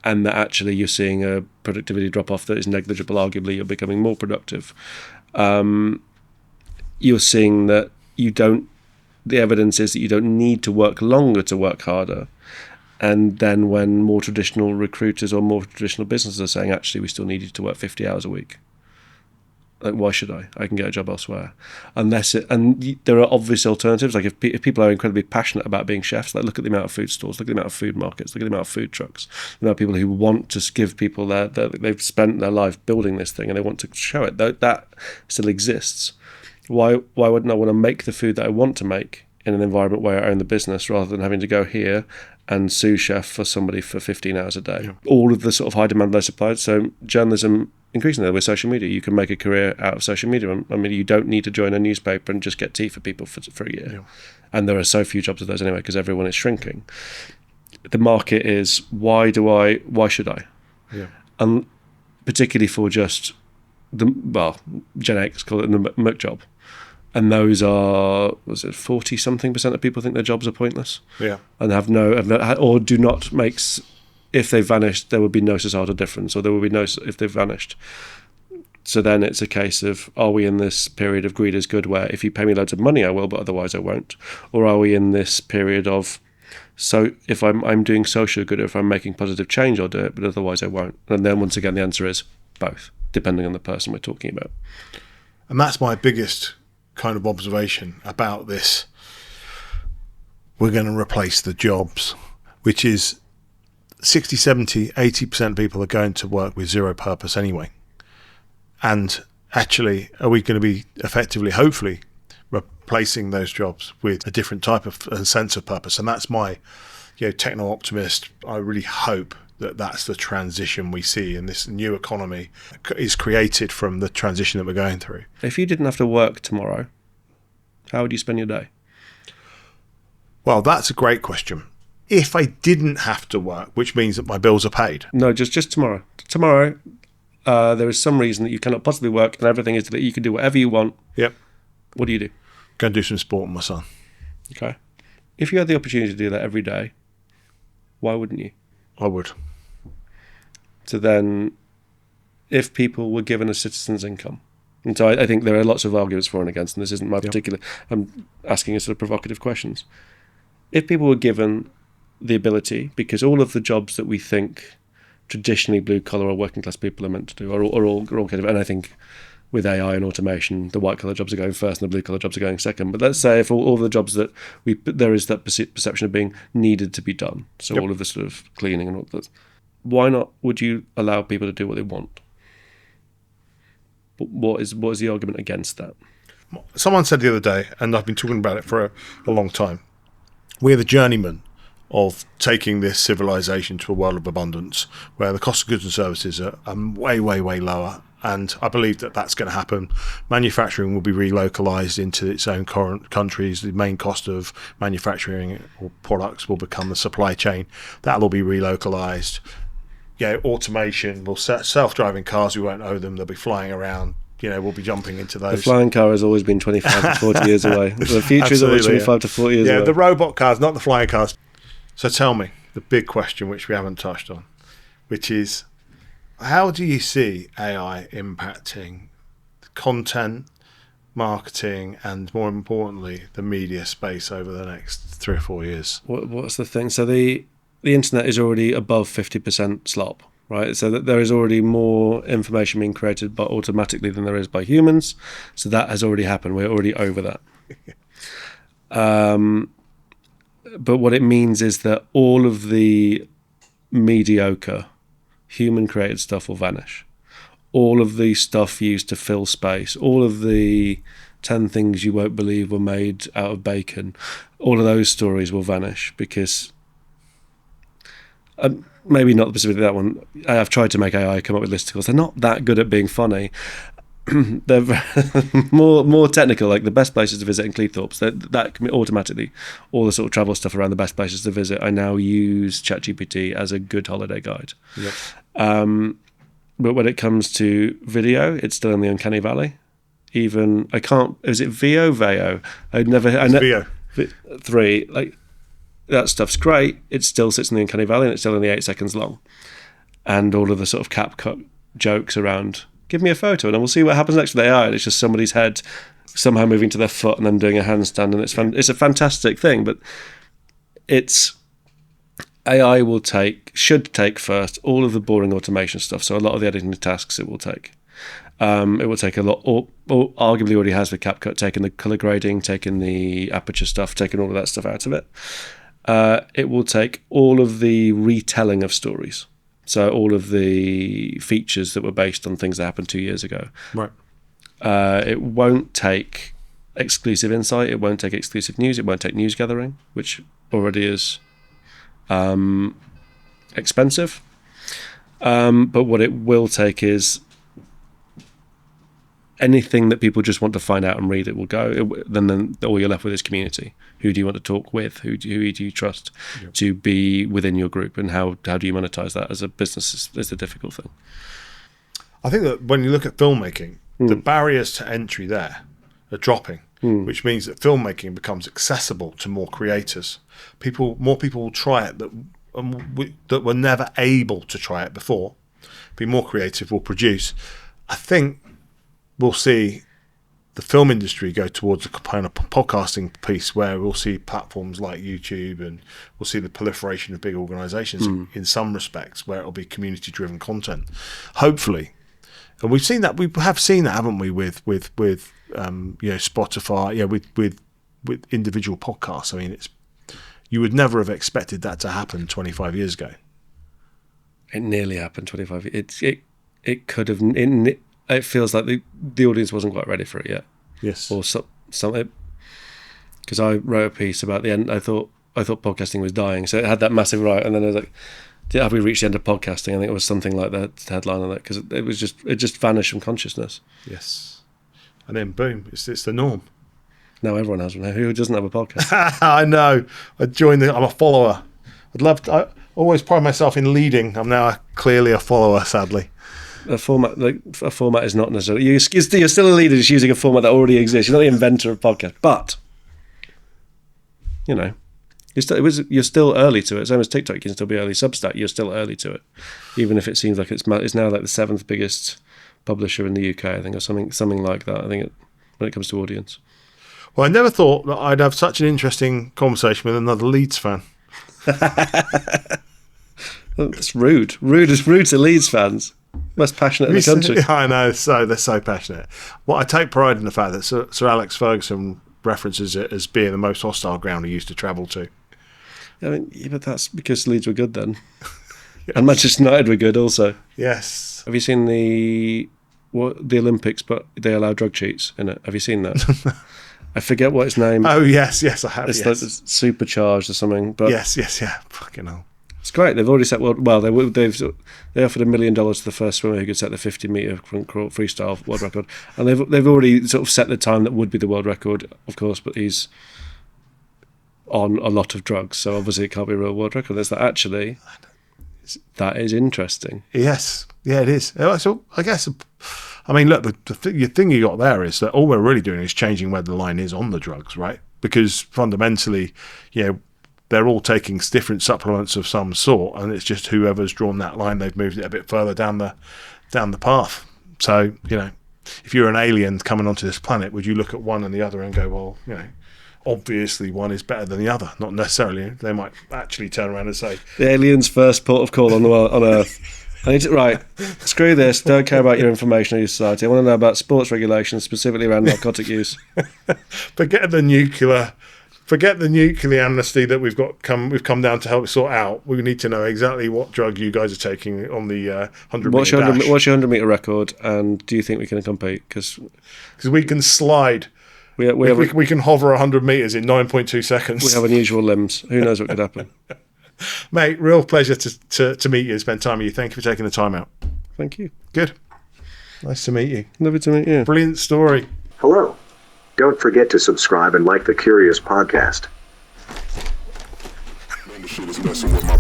Speaker 1: and that actually you're seeing a productivity drop off that is negligible, arguably you're becoming more productive, you're seeing that the evidence is that you don't need to work longer to work harder. And then when more traditional recruiters or more traditional businesses are saying, actually, we still need you to work 50 hours a week. Like, why should I? I can get a job elsewhere. And there are obvious alternatives. Like if people are incredibly passionate about being chefs, like look at the amount of food stores, look at the amount of food markets, look at the amount of food trucks. There are people who want to give people they've spent their life building this thing and they want to show it. That still exists. Why wouldn't I want to make the food that I want to make in an environment where I own the business rather than having to go here and sous chef for somebody for 15 hours a day? Yeah. All of the sort of high demand, low supply. So journalism, increasingly with social media, you can make a career out of social media. I mean, you don't need to join a newspaper and just get tea for people for a year. Yeah. And there are so few jobs of those anyway because everyone is shrinking. The market is, why should I?
Speaker 2: Yeah.
Speaker 1: And particularly for just Gen X, call it the Merc job. And those are, 40-something% of people think their jobs are pointless?
Speaker 2: Yeah.
Speaker 1: And have or do not make, if they've vanished, there would be no societal difference, or there would be no, if they've vanished. So then it's a case of, are we in this period of greed is good, where if you pay me loads of money, I will, but otherwise I won't? Or are we in this period of, so if I'm doing social good, or if I'm making positive change, I'll do it, but otherwise I won't? And then once again, the answer is both, depending on the person we're talking about.
Speaker 2: And that's my biggest kind of observation about this. We're going to replace the jobs, which is 60, 70, 80% of people are going to work with zero purpose anyway. And actually, are we going to be effectively, hopefully, replacing those jobs with a different type of sense of purpose? And that's my, techno-optimist. I really hope that that's the transition we see, and this new economy is created from the transition that we're going through.
Speaker 1: If you didn't have to work tomorrow, how would you spend your day?
Speaker 2: Well, that's a great question. if I didn't have to work, which means that my bills are paid.
Speaker 1: No, just tomorrow. Tomorrow, there is some reason that you cannot possibly work, and everything is that you can do whatever you want.
Speaker 2: Yep.
Speaker 1: What do you do?
Speaker 2: Go and do some sport with my son.
Speaker 1: Okay. If you had the opportunity to do that every day, why wouldn't you?
Speaker 2: I would.
Speaker 1: So then, if people were given a citizen's income, and so I think there are lots of arguments for and against, and this isn't my particular, I'm asking a sort of provocative questions. If people were given the ability, because all of the jobs that we think traditionally blue collar or working class people are meant to do are all kind of, and I think with AI and automation, the white collar jobs are going first and the blue collar jobs are going second. But let's say if all the jobs that there is that perception of being needed to be done, so all of the sort of cleaning and all that, why not would you allow people to do what they want? What is the argument against that?
Speaker 2: Someone said the other day, and I've been talking about it for a long time, we're the journeyman of taking this civilization to a world of abundance where the cost of goods and services are way, way, way lower. And I believe that that's going to happen. Manufacturing will be relocalized into its own current countries. The main cost of manufacturing or products will become the supply chain. That'll all be relocalized. Automation will self-driving cars. We won't owe them. They'll be flying around. We'll be jumping into those.
Speaker 1: The flying car has always been 25 to 40 years away. The future is always 25 to 40 years away.
Speaker 2: Yeah, the robot cars, not the flying cars. So tell me, the big question which we haven't touched on, which is, how do you see AI impacting content, marketing, and more importantly, the media space over the next 3 or 4 years?
Speaker 1: What's the thing? So the internet is already above 50% slop, right? So that there is already more information being created by automatically than there is by humans. So that has already happened. We're already over that. But what it means is that all of the mediocre human-created stuff will vanish. All of the stuff used to fill space, all of the 10 things you won't believe were made out of bacon, all of those stories will vanish because... maybe not specifically that one. I've tried to make AI come up with listicles. They're not that good at being funny. They're more technical, like the best places to visit in Cleethorpes. That can be automatically, all the sort of travel stuff around the best places to visit. I now use ChatGPT as a good holiday guide. Yep. But when it comes to video, it's still in the uncanny valley. Even I can't. Is it Veo? Veo. 3. Like that stuff's great. It still sits in the uncanny valley, and it's still only 8 seconds long. And all of the sort of CapCut jokes around. Give me a photo and we'll see what happens next with AI. And it's just somebody's head somehow moving to their foot and then doing a handstand, and it's a fantastic thing. But AI should take first all of the boring automation stuff. So a lot of the editing tasks it will take. It will take a lot, or arguably already has with CapCut, taking the color grading, taking the aperture stuff, taking all of that stuff out of it. It will take all of the retelling of stories. So all of the features that were based on things that happened 2 years ago.
Speaker 2: Right.
Speaker 1: It won't take exclusive insight. It won't take exclusive news. It won't take news gathering, which already is expensive. But what it will take is anything that people just want to find out and read. It will go. Then all you're left with is community. Who do you want to talk with? Who do you trust to be within your group? And how do you monetize that as a business is the difficult thing.
Speaker 2: I think that when you look at filmmaking, the barriers to entry there are dropping, which means that filmmaking becomes accessible to more creators. More people will try it that were never able to try it before. Be more creative, will produce. I think we'll see the film industry go towards a component podcasting piece where we'll see platforms like YouTube, and we'll see the proliferation of big organizations in some respects where it'll be community-driven content. Hopefully. And we have seen that, haven't we, with Spotify, with individual podcasts. I mean, you would never have expected that to happen 25 years ago.
Speaker 1: It nearly happened 25 years. It could have. It feels like the audience wasn't quite ready for it yet.
Speaker 2: Yes.
Speaker 1: Or something. Because I wrote a piece about the end. I thought podcasting was dying, so it had that massive right, and then I was like, have we reached the end of podcasting? I think it was something like that headline on it, because it just vanished from consciousness.
Speaker 2: Yes. And then boom, it's the norm.
Speaker 1: Now everyone has one. Who doesn't have a podcast?
Speaker 2: I know. I'm a follower. I'd love to. I always pride myself in leading. I'm now clearly a follower, sadly.
Speaker 1: A format is not necessarily. You're still a leader just using a format that already exists. You're not the inventor of podcast, but you're still early to it. Same as TikTok, you can still be early. Substack, you're still early to it, even if it seems like it's now like the 7th biggest publisher in the UK, I think, or something like that. I think when it comes to audience.
Speaker 2: Well, I never thought that I'd have such an interesting conversation with another Leeds fan.
Speaker 1: That's rude. Rude to Leeds fans. Most passionate in the country.
Speaker 2: I know, they're so passionate. Well, I take pride in the fact that Sir Alex Ferguson references it as being the most hostile ground he used to travel to.
Speaker 1: I mean, yeah, but that's because Leeds were good then. Yes. And Manchester United were good also.
Speaker 2: Yes.
Speaker 1: Have you seen the Olympics, but they allow drug cheats in it? Have you seen that? I forget what its name.
Speaker 2: Oh, yes, I have.
Speaker 1: It's like Supercharged or something. But
Speaker 2: yes, yeah. Fucking hell.
Speaker 1: It's great. They've already set they offered $1 million to the first swimmer who could set the 50-meter freestyle world record, and they've already sort of set the time that would be the world record, of course. But he's on a lot of drugs, so obviously it can't be a real world record. There's that actually. That is interesting.
Speaker 2: Yes, yeah, it is. So I guess, I mean, look, the thing you got there is that all we're really doing is changing where the line is on the drugs, right? Because fundamentally, they're all taking different supplements of some sort, and it's just whoever's drawn that line, they've moved it a bit further down the path. So, if you're an alien coming onto this planet, would you look at one and the other and go, well, obviously one is better than the other? Not necessarily. They might actually turn around and say,
Speaker 1: the alien's first port of call on Earth. I need to, right, screw this, don't care about your information or your society. I want to know about sports regulations, specifically around narcotic use.
Speaker 2: Forget the nuclear amnesty that we've come down to help sort out. We need to know exactly what drug you guys are taking on the 100 meter dash.
Speaker 1: What's your 100-meter record, and do you think we can compete? Because
Speaker 2: we can slide. We can hover 100 meters in 9.2 seconds.
Speaker 1: We have unusual limbs. Who knows what could happen?
Speaker 2: Mate, real pleasure to meet you, spend time with you. Thank you for taking the time out.
Speaker 1: Thank you.
Speaker 2: Good. Nice to meet you.
Speaker 1: Lovely to meet you.
Speaker 2: Brilliant story.
Speaker 4: Hello. Don't forget to subscribe and like the Curious Podcast.
Speaker 5: Man, the shit is messing with my